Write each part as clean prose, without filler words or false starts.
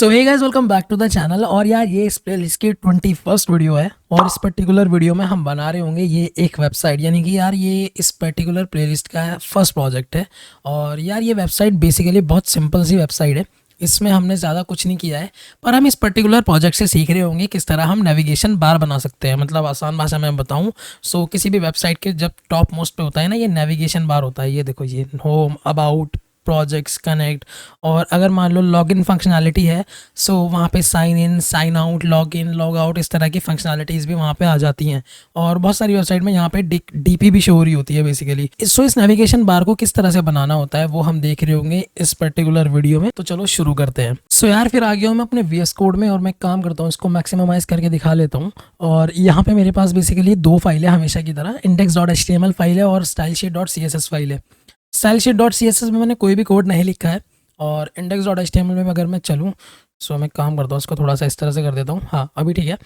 So hey guys, welcome back to the channel. और यार ये इस प्लेलिस्ट की 21st वीडियो है और इस पर्टिकुलर वीडियो में हम बना रहे होंगे ये एक वेबसाइट, यानी कि यार ये इस पर्टिकुलर प्लेलिस्ट का फर्स्ट प्रोजेक्ट है। और यार ये वेबसाइट बेसिकली बहुत सिंपल सी वेबसाइट है, इसमें हमने ज़्यादा कुछ नहीं किया है, पर हम इस पर्टिकुलर प्रोजेक्ट से सीख रहे होंगे किस तरह हम नेविगेशन बार बना सकते हैं। मतलब आसान भाषा में बताऊं, किसी भी वेबसाइट के जब टॉप मोस्ट पे होता है ना, ये नेविगेशन बार होता है। ये देखो, ये होम, अबाउट, प्रोजेक्ट्स, कनेक्ट। और अगर मान लो लॉगिन फंक्शनैलिटी है, वहाँ पे sign in, sign out, log in, log out, इस तरह की फंक्शनैलिटीज़ भी वहाँ पे आ जाती हैं। और बहुत सारी वेबसाइट में यहाँ पे डीपी भी शो हो रही होती है बेसिकली। इस नेविगेशन बार को किस तरह से बनाना होता है वो हम देख रहे होंगे इस पर्टिकुलर वीडियो में। तो चलो शुरू करते हैं। यार फिर आ गया हूँ मैं अपने VS कोड में और मैं काम करता हूँ, इसको मैक्सिममाइज करके दिखा लेता हूँ। और यहाँ पे मेरे पास बेसिकली दो फाइल है हमेशा की तरह, index.html फाइल है और stylesheet.css फाइल है। stylesheet.css में मैंने कोई भी कोड नहीं लिखा है, और index.html में अगर मैं चलूँ, मैं काम करता हूँ, इसको थोड़ा सा इस तरह से कर देता हूँ। हाँ, अभी ठीक है।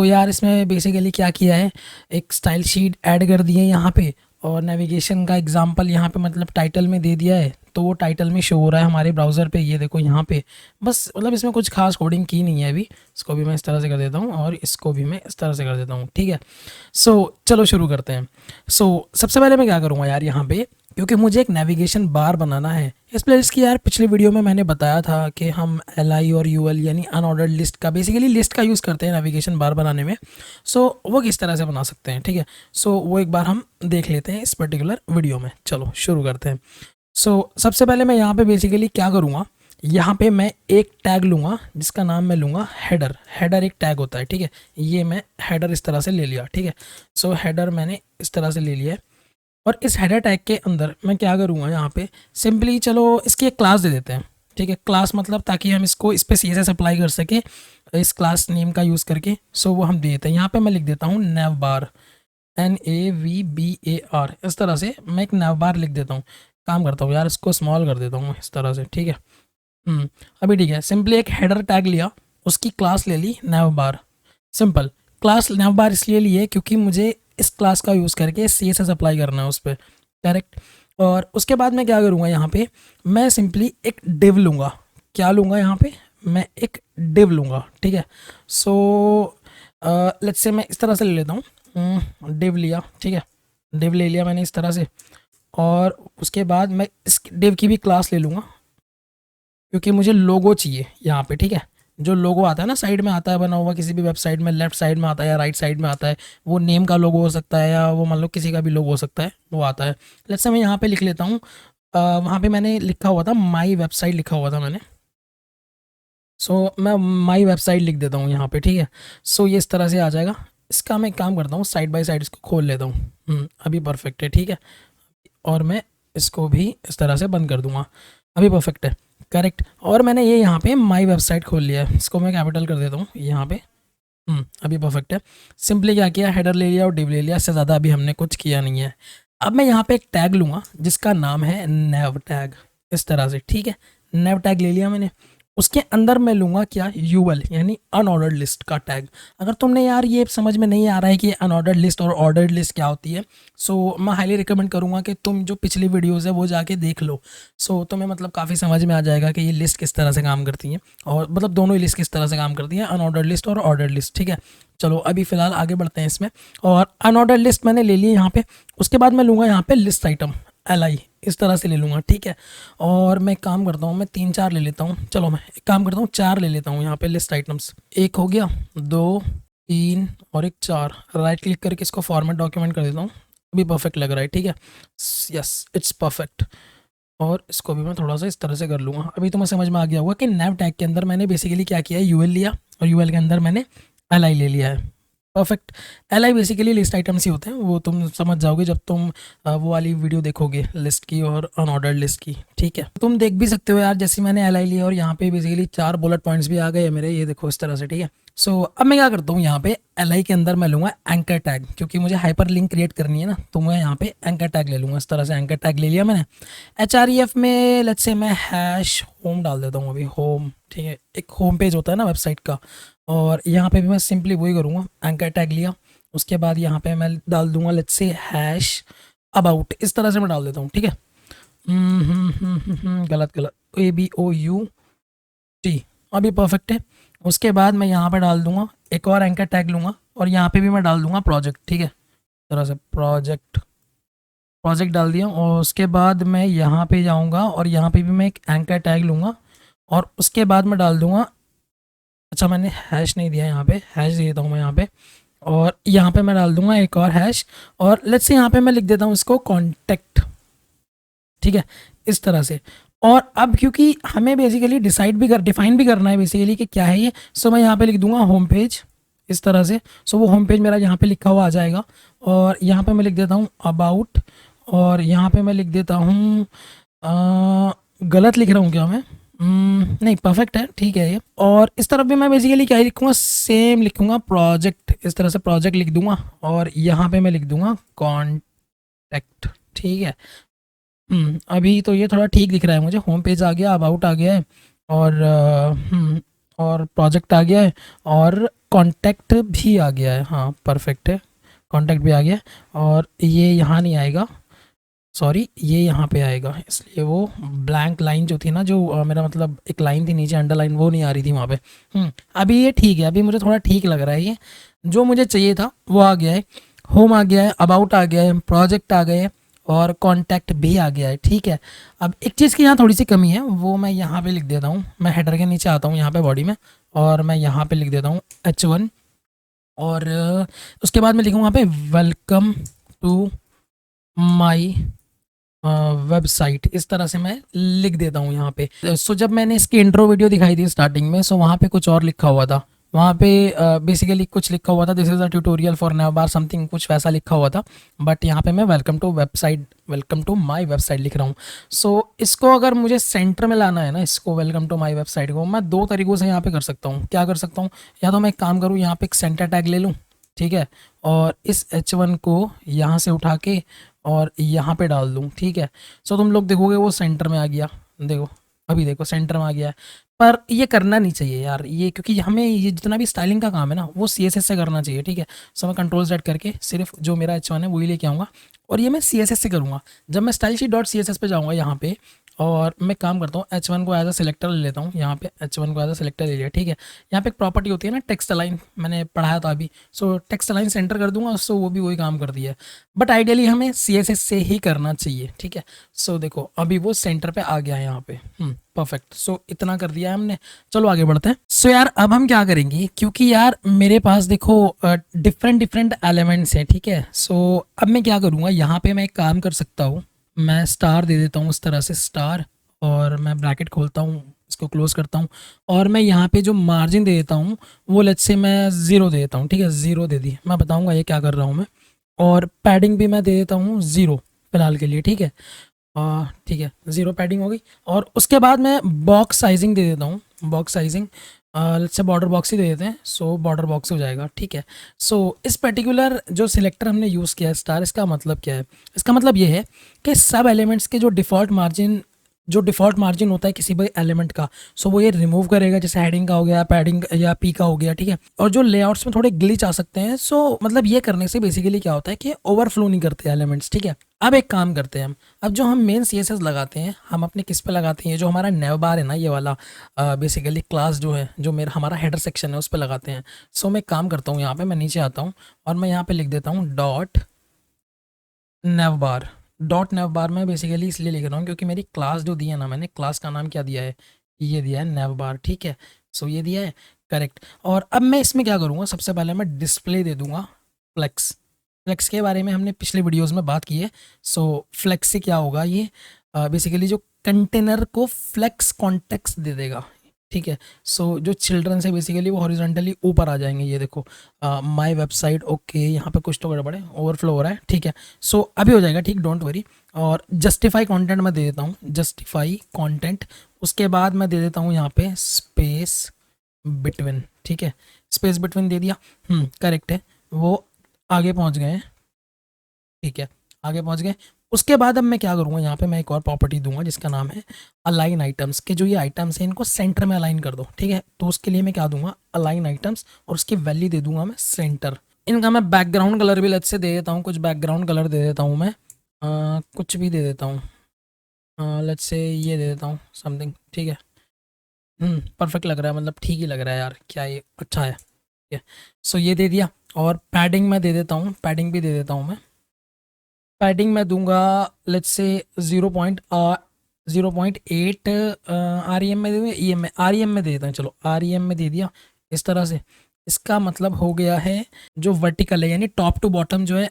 यार इसमें बेसिकली क्या किया है, एक स्टाइल शीट ऐड कर दी है यहाँ पे, और नेविगेशन का एग्जांपल यहाँ पे मतलब टाइटल में दे दिया है, तो वो टाइटल में शो हो रहा है हमारे ब्राउज़र पे। ये देखो यहाँ पे, बस मतलब इसमें कुछ खास कोडिंग की नहीं है अभी। इसको भी मैं इस तरह से कर देता हूँ और इसको भी मैं इस तरह से कर देता हूँ, ठीक है। चलो शुरू करते हैं। सबसे पहले मैं क्या करूँगा यार, यहाँ पे क्योंकि मुझे एक नेविगेशन बार बनाना है इस प्लेलिस्ट की। यार पिछली वीडियो में मैंने बताया था कि हम LI और UL यानी अनऑर्डर्ड लिस्ट का, बेसिकली लिस्ट का यूज़ करते हैं नेविगेशन बार बनाने में। वो किस तरह से बना सकते हैं, ठीक है। वो एक बार हम देख लेते हैं इस पर्टिकुलर वीडियो में। चलो शुरू करते हैं। सबसे पहले मैं यहाँ पे बेसिकली क्या करूँगा, यहाँ पे मैं एक टैग लूँगा जिसका नाम मैं लूँगा हेडर। हेडर एक टैग होता है, ठीक है। ये मैं हेडर इस तरह से ले लिया, ठीक है। हेडर मैंने इस तरह से ले लिया है। और इस हेडर टैग के अंदर मैं क्या करूँगा, यहाँ पे सिंपली चलो इसकी एक क्लास दे देते हैं, ठीक है। क्लास मतलब ताकि हम इसको इस पर CSS अप्लाई कर सकें इस क्लास नेम का यूज़ करके। वो हम दे देते हैं। यहाँ पे मैं लिख देता हूँ navbar, NAVBAR। इस तरह से मैं एक navbar लिख देता हूँ। काम करता हूँ यार, इसको स्मॉल कर देता हूँ इस तरह से, ठीक है। अभी ठीक है। सिंपली एक हेडर टैग लिया, उसकी क्लास ले ली navbar। सिंपल क्लास navbar इसलिए ली है क्योंकि मुझे इस क्लास का यूज़ करके CSS अप्लाई करना है उस पर, करेक्ट। और उसके बाद मैं क्या करूँगा, यहाँ पे मैं सिंपली एक डिव लूँगा। क्या लूँगा यहाँ पे, मैं एक डिव लूँगा, ठीक है। लेट्स से मैं इस तरह से ले लेता हूँ। डिव लिया, ठीक है। डिव ले लिया मैंने इस तरह से, और उसके बाद मैं इस डिव की भी क्लास ले लूँगा क्योंकि मुझे लोगो चाहिए यहाँ पे, ठीक है। जो लोगो आता है ना, साइड में आता है बना हुआ, किसी भी वेबसाइट में लेफ्ट साइड में आता है या राइट साइड में आता है, वो नेम का लोगो हो सकता है या वो मान लो किसी का भी लोगो हो सकता है, वो आता है। लेट्स से मैं यहाँ पे लिख लेता हूँ, वहाँ पे मैंने लिखा हुआ था माई वेबसाइट, लिखा हुआ था मैंने। मैं माई वेबसाइट लिख देता हूँ यहाँ पे, ठीक है। ये इस तरह से आ जाएगा। इसका मैं एक काम करता हूँ, साइड बाय साइड इसको खोल लेता हूँ। अभी परफेक्ट है, ठीक है। और मैं इसको भी इस तरह से बंद कर दूँगा, अभी परफेक्ट है, करेक्ट। और मैंने ये यहाँ पे माई वेबसाइट खोल लिया है, इसको मैं कैपिटल कर देता हूँ यहाँ पे। अभी परफेक्ट है। सिंपली क्या किया, हेडर ले लिया और डिव ले लिया, इससे ज़्यादा अभी हमने कुछ किया नहीं है। अब मैं यहाँ पे एक टैग लूँगा जिसका नाम है nav टैग, इस तरह से, ठीक है। nav टैग ले लिया मैंने। उसके अंदर मैं लूँगा क्या, UL यानी अनऑर्डर्ड लिस्ट का टैग। अगर तुमने यार ये समझ में नहीं आ रहा है कि अनऑर्डर्ड लिस्ट और ऑर्डर्ड लिस्ट क्या होती है, मैं हाईली रिकमेंड करूँगा कि तुम जो पिछली वीडियोज़ है वो जाके देख लो। तुम्हें मतलब काफ़ी समझ में आ जाएगा कि ये लिस्ट किस तरह से काम करती हैं, और मतलब दोनों ही लिस्ट किस तरह से काम करती हैं, अनऑर्डर्ड लिस्ट और ऑर्डर्ड लिस्ट, ठीक है। चलो अभी फ़िलहाल आगे बढ़ते हैं इसमें। और अनऑर्डर्ड लिस्ट मैंने ले ली यहाँ पे। उसके बाद मैं लूँगा यहाँ पे लिस्ट आइटम, LI, इस तरह से ले लूँगा, ठीक है। और मैं काम करता हूँ, मैं 3-4 ले लेता हूँ। चलो मैं एक काम करता हूँ, 4 ले लेता हूँ यहाँ पे लिस्ट आइटम्स। एक हो गया, 2, 3 और एक 4। राइट क्लिक करके इसको फॉर्मेट डॉक्यूमेंट कर देता हूँ। अभी परफेक्ट लग रहा है, ठीक है। Yes, it's perfect. और इसको भी मैं थोड़ा सा इस तरह से कर लूँगा। अभी तुम्हें समझ में आ गया होगा कि nav टैग के अंदर मैंने बेसिकली क्या किया है, UL लिया और UL के अंदर मैंने LI ले लिया है, perfect. LI basically list items ही होते हैं, वो तुम समझ जाओगे जब तुम वो वाली वीडियो देखोगे लिस्ट की और अनऑर्डर्ड लिस्ट की, ठीक है। तुम देख भी सकते हो यार, जैसे मैंने LI लिया और यहाँ पे बेसिकली 4 बुलेट पॉइंट्स भी आ गए मेरे, ये देखो इस तरह से, ठीक है। अब मैं क्या करता हूँ, यहाँ पे LI के अंदर मैं लूँगा एंकर टैग, क्योंकि मुझे हाइपर लिंक क्रिएट करनी है ना, तो मैं यहाँ पे एंकर टैग ले लूँगा। इस तरह से एंकर टैग ले लिया मैंने। href में लेट्स से मैं हैश होम डाल देता हूँ, अभी होम, ठीक है। एक होम पेज होता है ना वेबसाइट का, और यहाँ पे भी मैं सिंपली वही करूँगा, एंकर टैग लिया। उसके बाद यहाँ पे मैं डाल दूंगा लेट्स से हैश अबाउट, इस तरह से मैं डाल देता हूँ, ठीक है। गलत ABOUT, अभी परफेक्ट है। उसके बाद मैं यहाँ पे डाल दूंगा एक और एंकर टैग लूँगा और यहाँ पे भी मैं डाल दूंगा प्रोजेक्ट, ठीक है, तरह से प्रोजेक्ट, प्रोजेक्ट डाल दिया। और उसके बाद मैं यहाँ पे जाऊँगा और यहाँ पे भी मैं एक एंकर टैग लूँगा और उसके बाद मैं डाल दूंगा, अच्छा मैंने हैश नहीं दिया, यहाँ पे हैश दे देता हूँ मैं यहाँ पे। और यहाँ पे मैं डाल दूंगा एक और हैश और लेट्स से यहाँ पे मैं लिख देता हूँ इसको कॉन्टैक्ट, ठीक है, इस तरह से। और अब क्योंकि हमें बेसिकली डिफाइन भी करना है बेसिकली कि क्या है ये, सो मैं यहाँ पे लिख दूंगा होम पेज, इस तरह से। सो वो होम पेज मेरा यहाँ पे लिखा हुआ आ जाएगा। और यहाँ पे मैं लिख देता हूँ अबाउट, और यहाँ पे मैं लिख देता हूँ गलत लिख रहा हूँ क्या मैं, नहीं परफेक्ट है, ठीक है ये। और इस तरफ भी मैं बेसिकली क्या ही लिखूँगा, सेम लिखूँगा प्रोजेक्ट, इस तरह से प्रोजेक्ट लिख दूंगा। और यहाँ पे मैं लिख दूंगा कॉन्टैक्ट, ठीक है। अभी तो ये थोड़ा ठीक दिख रहा है मुझे, होम पेज आ गया, अबाउट आ गया है, और और प्रोजेक्ट आ गया है, और कॉन्टैक्ट भी आ गया है, हाँ परफेक्ट है, कॉन्टैक्ट भी आ गया है। और ये यहाँ नहीं आएगा, सॉरी ये यहाँ पे आएगा, इसलिए वो ब्लैंक लाइन जो थी ना, जो मेरा मतलब एक लाइन थी नीचे अंडरलाइन, वो नहीं आ रही थी वहाँ पे। अभी ये ठीक है, अभी मुझे थोड़ा ठीक लग रहा है, ये जो मुझे चाहिए था वो आ गया है। होम आ गया है, अबाउट आ गया है, प्रोजेक्ट आ गए, और कॉन्टैक्ट भी आ गया है, ठीक है। अब एक चीज़ की यहाँ थोड़ी सी कमी है, वो मैं यहाँ पे लिख देता हूँ, मैं हेडर के नीचे आता हूँ यहाँ पे बॉडी में, और मैं यहाँ पे लिख देता हूँ H1। और उसके बाद मैं लिखूँगा यहाँ पे वेलकम टू माई वेबसाइट, इस तरह से मैं लिख देता हूँ यहाँ पे। सो जब मैंने इसकी इंट्रो वीडियो दिखाई थी स्टार्टिंग में, सो वहाँ पे कुछ और लिखा हुआ था, वहाँ पे बेसिकली कुछ लिखा हुआ था, this is a tutorial for navbar something, कुछ वैसा लिखा हुआ था। बट यहाँ पे मैं वेलकम टू माय वेबसाइट लिख रहा हूँ। सो इसको अगर मुझे सेंटर में लाना है ना, इसको वेलकम टू माय वेबसाइट को मैं दो तरीक़ों से यहाँ पे कर सकता हूँ। क्या कर सकता हूँ, या तो मैं एक काम करूँ, यहाँ पे एक सेंटर टैग ले लूँ, ठीक है, और इस H1 को यहाँ से उठा के और यहाँ पे डाल दूँ, ठीक है। सो तुम लोग देखोगे वो सेंटर में आ गया, देखो अभी देखो सेंटर में आ गया है। पर ये करना नहीं चाहिए यार, ये क्योंकि हमें ये जितना भी स्टाइलिंग का काम है ना, वो CSS से करना चाहिए, ठीक है। सो मैं कंट्रोल Z करके सिर्फ जो मेरा H1 है वही लेके आऊँगा, और ये मैं CSS से करूँगा। जब मैं स्टाइल शीट डॉट CSS पे जाऊँगा यहाँ पे, और मैं काम करता हूँ H1 को एज अ सिलेक्टर ले लेता हूँ, यहाँ पे H1 को एज अ सिलेक्टर ले लिया, ठीक है। यहाँ पे एक प्रॉपर्टी होती है ना टेक्स्ट अलाइन, मैंने पढ़ाया था अभी। सो टेक्स्ट अलाइन सेंटर कर दूंगा, सो वो भी वही काम कर दिया है। बट आइडियली हमें CSS से ही करना चाहिए, ठीक है। सो देखो अभी वो सेंटर पे आ गया है यहाँ पे, परफेक्ट। सो इतना कर दिया है हमने, चलो आगे बढ़ते हैं। सो यार अब हम क्या करेंगे, क्योंकि यार मेरे पास देखो डिफरेंट एलिमेंट्स हैं, ठीक है। सो अब मैं क्या करूँगा, यहाँ पे मैं एक काम कर सकता हूँ, मैं स्टार दे देता हूँ, उस तरह से स्टार, और मैं ब्रैकेट खोलता हूँ, इसको क्लोज करता हूँ, और मैं यहाँ पे जो मार्जिन दे देता हूँ वो लेट्स से मैं 0 दे देता हूँ, ठीक है, 0 दे दी, मैं बताऊँगा ये क्या कर रहा हूँ मैं। और पैडिंग भी मैं दे देता हूँ 0 फिलहाल के लिए, ठीक है, ठीक है 0 पैडिंग हो गई। और उसके बाद मैं बॉक्स साइजिंग दे देता हूँ, box sizing let's say border box ही दे देते हैं, सो बॉर्डर बॉक्स हो जाएगा, ठीक है। सो इस पर्टिकुलर जो सिलेक्टर हमने यूज़ किया है स्टार, इसका मतलब क्या है, इसका मतलब ये है कि सब एलिमेंट्स के जो डिफ़ॉल्ट मार्जिन होता है किसी भी एलिमेंट का, सो वो ये रिमूव करेगा, जैसे हेडिंग का हो गया, पैडिंग या पी का हो गया, ठीक है। और जो लेआउट्स में थोड़े ग्लिच आ सकते हैं, सो मतलब ये करने से बेसिकली क्या होता है कि ओवरफ्लो नहीं करते एलिमेंट्स, ठीक है। अब एक काम करते हैं हम, अब जो हम मेन CSS लगाते हैं, हम अपने किस पे लगाते हैं, जो हमारा नेवबार है ना ये वाला, बेसिकली क्लास जो है, जो मेरा हमारा हेडर सेक्शन है उस पर लगाते हैं। सो मैं एक काम करता हूँ, यहाँ पे मैं नीचे आता हूँ और मैं यहाँ पे लिख देता हूँ डॉट नेवबार। डॉट नेवबार मैं बेसिकली इसलिए लिख रहा हूँ क्योंकि मेरी क्लास जो दी है ना, मैंने क्लास का नाम क्या दिया है, ये दिया है नेवबार, ठीक है। सो ये दिया है, करेक्ट। और अब मैं इसमें क्या करूँगा, सबसे पहले मैं डिस्प्ले दे दूँगा फ्लेक्स। फ्लेक्स के बारे में हमने पिछले वीडियोस में बात की है। सो फ्लेक्स से क्या होगा, ये बेसिकली जो कंटेनर को फ्लेक्स कॉन्टेक्स्ट दे देगा, ठीक है। सो जो चिल्ड्रन से बेसिकली वो हॉरिजॉन्टली ऊपर आ जाएंगे, ये देखो माय वेबसाइट, ओके यहाँ पे कुछ तो गड़बड़ है, ओवरफ्लो हो रहा है, ठीक है। सो अभी हो जाएगा ठीक, डोंट वरी। और जस्टिफाई कंटेंट मैं दे देता हूँ, जस्टिफाई कंटेंट। उसके बाद मैं दे देता हूँ यहाँ पे स्पेस बिटवीन, ठीक है, स्पेस बिटवीन दे दिया, करेक्ट है, वो आगे पहुँच गए हैं, ठीक है, आगे पहुँच गए। उसके बाद अब मैं क्या करूँगा, यहाँ पे मैं एक और प्रॉपर्टी दूंगा जिसका नाम है अलाइन आइटम्स, के जो ये आइटम्स हैं इनको सेंटर में अलाइन कर दो, ठीक है। तो उसके लिए मैं क्या दूंगा, अलाइन आइटम्स, और उसकी वैल्यू दे दूंगा मैं सेंटर। इनका मैं बैकग्राउंड कलर भी लेट्स से दे देता हूँ, कुछ बैकग्राउंड कलर दे देता हूँ मैं, कुछ भी दे देता हूँ, लेट्स से ये दे देता हूँ समथिंग, ठीक है। परफेक्ट लग रहा है, मतलब ठीक ही लग रहा है यार, क्या ये अच्छा है। ठीक है, सो ये दे दिया। और पैडिंग मैं दे देता हूँ, पैडिंग भी दे देता हूँ मैं। पैडिंग मैं दूंगा let's say 0.8 R E M में दे दूँ, ई एम में, आर ई एम में दे देता हूँ, चलो आर ई एम में दे दिया इस तरह से। इसका मतलब हो गया है जो वर्टिकल है यानी टॉप टू बॉटम जो है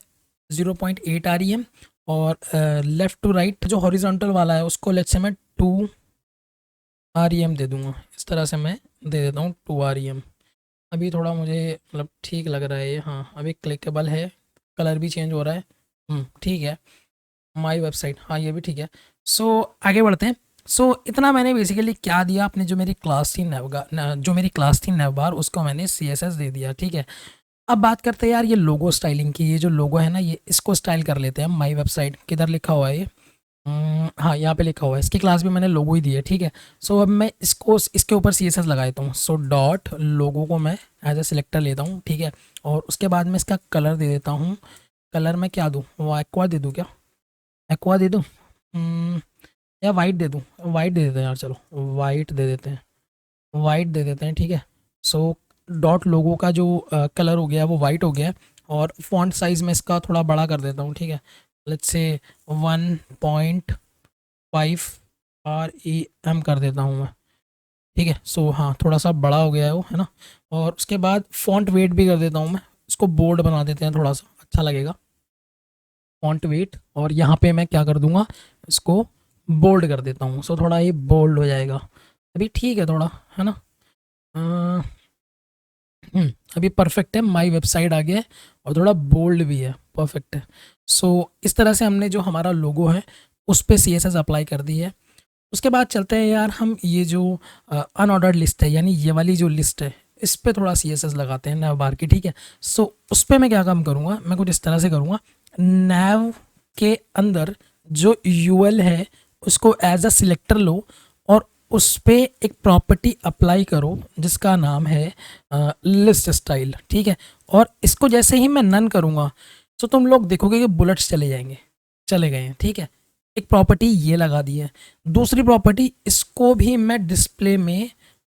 0.8 आर ई एम, और लेफ़्ट टू राइट जो हॉरिजॉन्टल वाला है उसको लेट्स से मैं 2 आर ई एम दे दूंगा। इस तरह से मैं दे देता हूँ 2 आर ई एम। अभी थोड़ा मुझे मतलब ठीक लग रहा है ये, हाँ अभी क्लिकेबल है, कलर भी चेंज हो रहा है, ठीक है। माई वेबसाइट, हाँ ये भी ठीक है। सो आगे बढ़ते हैं। सो इतना मैंने बेसिकली क्या दिया, अपने जो मेरी क्लास थी जो मेरी क्लास थी नेवबार, उसको मैंने सी एस एस दे दिया, ठीक है। अब बात करते हैं यार ये लोगो स्टाइलिंग की। ये जो लोगो है ना, ये इसको स्टाइल कर लेते हैं। माई वेबसाइट किधर लिखा हुआ है ये, हाँ यहाँ पे लिखा हुआ है, इसकी क्लास भी मैंने लोगो ही दी है, ठीक है। सो अब मैं इसको इसके ऊपर सी एस एस लगा देता हूँ। सो डॉट लोगो को मैं एज ए सिलेक्टर लेता हूँ, ठीक है। और उसके बाद मैं इसका कलर दे देता हूँ। कलर मैं क्या दूँ, वो एक्वा दे दूँ क्या, एक्वा दे दूँ, या वाइट दे दूँ, वाइट दे देते हैं यार, चलो वाइट दे देते हैं, वाइट दे देते हैं, ठीक है। सो डॉट लोगो का जो कलर हो गया वो वाइट हो गया है। और फॉन्ट साइज़ में इसका थोड़ा बड़ा कर देता हूँ, ठीक है। Let's say 1.5 R E M कर देता हूँ मैं, ठीक है। सो हाँ थोड़ा सा बड़ा हो गया है वो, है ना। और उसके बाद फॉन्ट वेट भी कर देता हूँ मैं, इसको बोल्ड बना देते हैं, थोड़ा सा अच्छा लगेगा फॉन्ट वेट। और यहाँ पे मैं क्या कर दूंगा, इसको बोल्ड कर देता हूँ। सो थोड़ा ये बोल्ड हो जाएगा, अभी ठीक है थोड़ा, है ना। अ, अभी परफेक्ट है, माई वेबसाइट आ गया है और थोड़ा बोल्ड भी है, परफेक्ट है। सो इस तरह से हमने जो हमारा लोगो है उस पर सी एस एस अप्लाई कर दी है। उसके बाद चलते हैं यार हम ये जो अनऑर्डर्ड लिस्ट है, यानी ये वाली जो लिस्ट है, इस पे थोड़ा सी एस एस लगाते हैं नैव बार की, ठीक है। सो उस पर मैं क्या काम करूँगा, मैं कुछ इस तरह से करूँगा। नैव के अंदर जो यूएल है उसको एज अ सिलेक्टर लो, और उस पे एक प्रॉपर्टी अप्लाई करो जिसका नाम है लिस्ट स्टाइल, ठीक है। और इसको जैसे ही मैं नन करूँगा तो तुम लोग देखोगे कि बुलेट्स चले जाएंगे, चले गए हैं, ठीक है। एक प्रॉपर्टी ये लगा दी है। दूसरी प्रॉपर्टी, इसको भी मैं डिस्प्ले में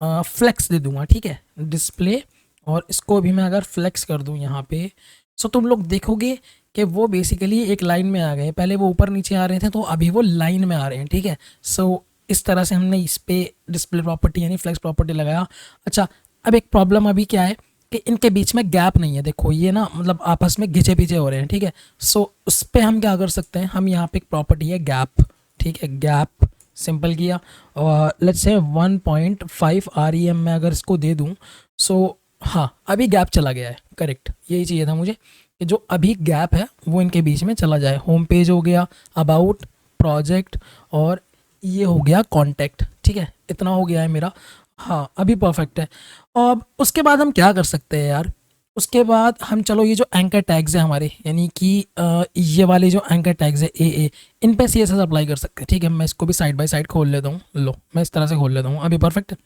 फ्लेक्स दे दूंगा, ठीक है, डिस्प्ले। और इसको भी मैं अगर फ्लेक्स कर दूं यहाँ पे, सो तुम लोग देखोगे कि वो बेसिकली एक लाइन में आ गए। पहले वो ऊपर नीचे आ रहे थे, तो अभी वो लाइन में आ रहे हैं, ठीक है। सो इस तरह से हमने इस पे डिस्प्ले प्रॉपर्टी यानी फ्लेक्स प्रॉपर्टी लगाया। अच्छा, अब एक प्रॉब्लम अभी क्या है कि इनके बीच में गैप नहीं है, देखो ये ना मतलब आपस में घिंचे पीछे हो रहे हैं, ठीक है। सो उस पर हम क्या कर सकते हैं, हम यहाँ पे एक प्रॉपर्टी है गैप, ठीक है, गैप सिंपल किया। और let's say 1.5 R E M में अगर इसको दे दूँ, सो हाँ अभी गैप चला गया है, करेक्ट, यही चाहिए था मुझे कि जो अभी गैप है वो इनके बीच में चला जाए। होम पेज हो गया, अबाउट, प्रोजेक्ट, और ये हो गया कॉन्टैक्ट, ठीक है, इतना हो गया है मेरा। हाँ अभी परफेक्ट है। अब उसके बाद हम क्या कर सकते हैं यार, उसके बाद हम चलो ये जो एंकर टैग्स है हमारे, यानी कि ये वाले जो एंकर टैग्स है ए, इन पे सी एस एस अप्लाई कर सकते हैं, ठीक है। मैं इसको भी साइड बाय साइड खोल लेता हूँ, लो मैं इस तरह से खोल लेता हूँ, अभी परफेक्ट है।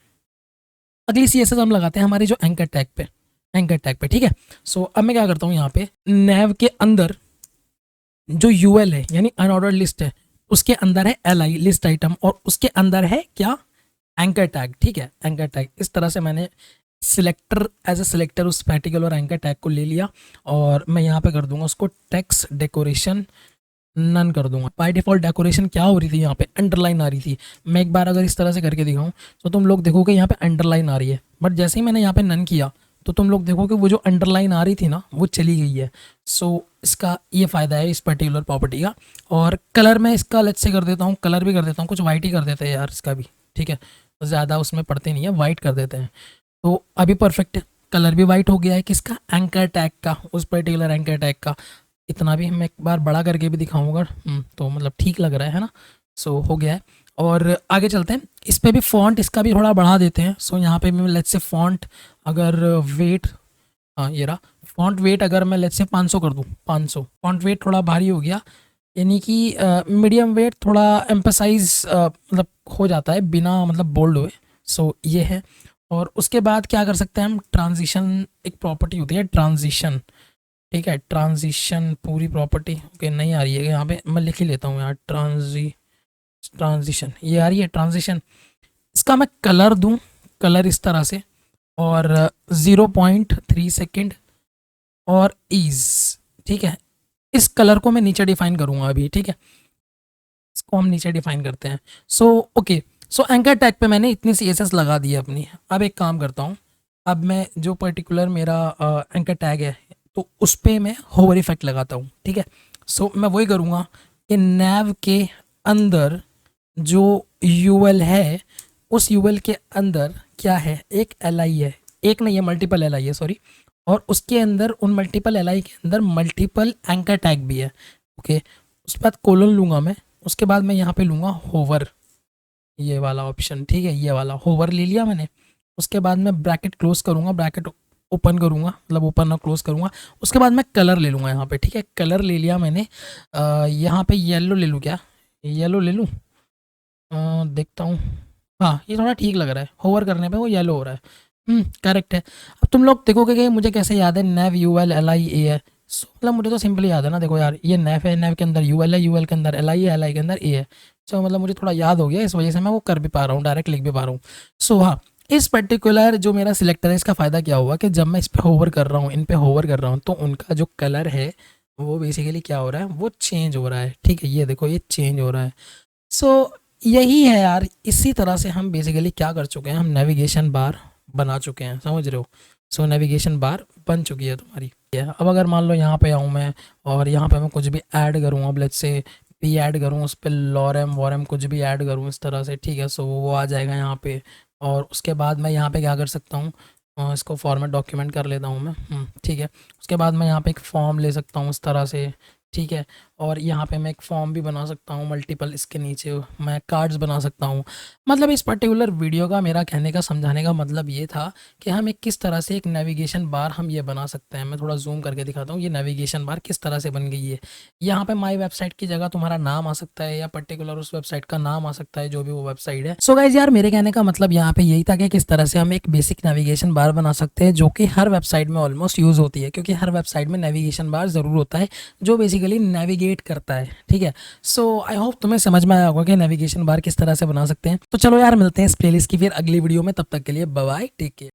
अगली सी एस एस हम लगाते हैं हमारे जो एंकर टैग पे, एंकर टैग पे, ठीक है। सो अब मैं क्या करता हूँ, यहाँ पे नैव के अंदर जो यूएल है यानी अनऑर्डर्ड लिस्ट है, उसके अंदर है एल आई लिस्ट आइटम, और उसके अंदर है क्या, एंकर टैग, ठीक है, एंकर टैग। इस तरह से मैंने सिलेक्टर एज ए सिलेक्टर उस पर्टिकुलर एंकर टैग को ले लिया। और मैं यहाँ पे कर दूंगा उसको टेक्स्ट डेकोरेशन नन कर दूंगा। बाय डिफॉल्ट डेकोरेशन क्या हो रही थी, यहाँ पे अंडरलाइन आ रही थी। मैं एक बार अगर इस तरह से करके दिखाऊं तो तुम लोग देखोगे यहाँ पे अंडरलाइन आ रही है, बट जैसे ही मैंने यहाँ पे नन किया तो तुम लोग देखोगे वो जो अंडरलाइन आ रही थी ना वो चली गई है। सो इसका ये फ़ायदा है इस पर्टिकुलर प्रॉपर्टी का। और कलर मैं इसका लेट्स से कर देता हूँ, कलर भी कर देता हूँ, कुछ वाइट ही कर देते हैं यार इसका भी, ठीक है, ज़्यादा उसमें पड़ते नहीं है, वाइट कर देते हैं। तो अभी परफेक्ट कलर भी वाइट हो गया है किसका, एंकर टैग का, उस पर्टिकुलर एंकर टैग का। इतना भी मैं एक बार बड़ा करके भी दिखाऊंगा, तो मतलब ठीक लग रहा है ना। सो हो गया है। और आगे चलते हैं, इस पे भी फॉन्ट इसका भी थोड़ा बढ़ा देते हैं। सो यहाँ पे मैं लेट्स से फॉन्ट अगर वेट, हाँ ये रहा फॉन्ट वेट, अगर मैं लेट्स से 500 कर दूँ, 500 फॉन्ट वेट थोड़ा भारी हो गया, यानी कि मीडियम वेट थोड़ा एम्फसाइज मतलब हो जाता है बिना मतलब बोल्ड हुए। सो ये है। और उसके बाद क्या कर सकते हैं हम, ट्रांजिशन एक प्रॉपर्टी होती है ट्रांजिशन, ठीक है, ट्रांजिशन पूरी प्रॉपर्टी ओके नहीं आ रही है यहाँ पे, मैं लिख ही लेता हूँ यार, ट्रांजिशन ये आ रही है ट्रांजिशन। इसका मैं कलर दूँ, कलर इस तरह से, और 0.3 सेकेंड और ईज, ठीक है। इस कलर को मैं नीचे डिफाइन करूँगा अभी, ठीक है, इसको हम नीचे डिफाइन करते हैं। सो ओके, सो एंकर टैग पे मैंने इतनी CSS लगा दी है अपनी। अब एक काम करता हूँ, अब मैं जो पर्टिकुलर मेरा एंकर टैग है तो उस पर मैं होवर इफेक्ट लगाता हूँ, ठीक है। सो मैं वही करूँगा कि नैव के अंदर जो यूएल है उस यूएल के अंदर क्या है, एक LI है, एक नहीं है, मल्टीपल LI है, सॉरी, और उसके अंदर उन मल्टीपल LI के अंदर मल्टीपल एंकर टैग भी है, ओके। उसके बाद कोलन लूँगा मैं, उसके बाद मैं यहाँ पे लूँगा होवर, ये वाला ऑप्शन, ठीक है, ये वाला होवर ले लिया मैंने। उसके बाद मैं ब्रैकेट क्लोज करूँगा, ब्रैकेट ओपन करूँगा, मतलब ओपन और क्लोज करूँगा। उसके बाद मैं कलर ले लूँगा यहाँ पे, ठीक है, कलर ले लिया मैंने। यहाँ पे येलो ले लूँ क्या, येलो ले लूँ, देखता हूँ, हाँ ये थोड़ा ठीक लग रहा है, होवर करने पे वो येलो हो रहा है, करेक्ट है। अब तुम लोग देखोगे कि मुझे कैसे याद है, नेव UL LI A है, सो मतलब मुझे तो सिंपली याद है ना, देखो यार ये नेव है, नेव के अंदर UL है, UL के अंदर LI है, LI के अंदर A है। सो मतलब मुझे थोड़ा याद हो गया, इस वजह से मैं वो कर भी पा रहा हूँ, डायरेक्ट लिख भी पा रहा हूँ। सो हाँ, इस पर्टिकुलर जो मेरा सिलेक्टर है इसका फ़ायदा क्या हुआ कि जब मैं इस पर होवर कर रहा हूँ, इन पे होवर कर रहा हूँ, तो उनका जो कलर है वो बेसिकली क्या हो रहा है, वो चेंज हो रहा है, ठीक है, ये देखो ये चेंज हो रहा है। सो यही है यार, इसी तरह से हम बेसिकली क्या कर चुके हैं, हम नेविगेशन बार बना चुके हैं, समझ रहे हो। सो नेविगेशन बार बन चुकी है तुम्हारी। अब अगर मान लो यहाँ पे आऊँ मैं और यहाँ पे मैं कुछ भी ऐड करूँ, अब लेट्स से पी ऐड करूँ, उस पर लॉरम वॉरम कुछ भी ऐड करूँ इस तरह से, ठीक है, सो वो आ जाएगा यहाँ पे। और उसके बाद मैं यहाँ पे क्या कर सकता हूँ, इसको फॉर्मेट डॉक्यूमेंट कर लेता हूँ मैं, ठीक है। उसके बाद मैं यहाँ पे एक फॉर्म ले सकता हूँ इस तरह से, ठीक है, और यहाँ पे मैं एक फॉर्म भी बना सकता हूँ मल्टीपल, इसके नीचे मैं कार्ड्स बना सकता हूँ। मतलब इस पर्टिकुलर वीडियो का मेरा कहने का समझाने का मतलब ये था कि हम एक किस तरह से एक नेविगेशन बार हम ये बना सकते हैं। मैं थोड़ा जूम करके दिखाता हूँ, ये नेविगेशन बार किस तरह से बन गई है। यहाँ पे माई वेबसाइट की जगह तुम्हारा नाम आ सकता है या पर्टिकुलर उस वेबसाइट का नाम आ सकता है, जो भी वो वेबसाइट है। सो गाइज यार, मेरे कहने का मतलब यहाँ पे यही था कि किस तरह से हम एक बेसिक नेविगेशन बार बना सकते हैं जो कि हर वेबसाइट में ऑलमोस्ट यूज़ होती है, क्योंकि हर वेबसाइट में नेविगेशन बार ज़रूर होता है जो बेसिकली नेविगेट करता है, ठीक है। सो आई होप तुम्हें समझ में आया होगा कि नेविगेशन बार किस तरह से बना सकते हैं। तो चलो यार, मिलते हैं इस प्लेलिस्ट की फिर अगली वीडियो में, तब तक के लिए बाय बाय, टेक केयर।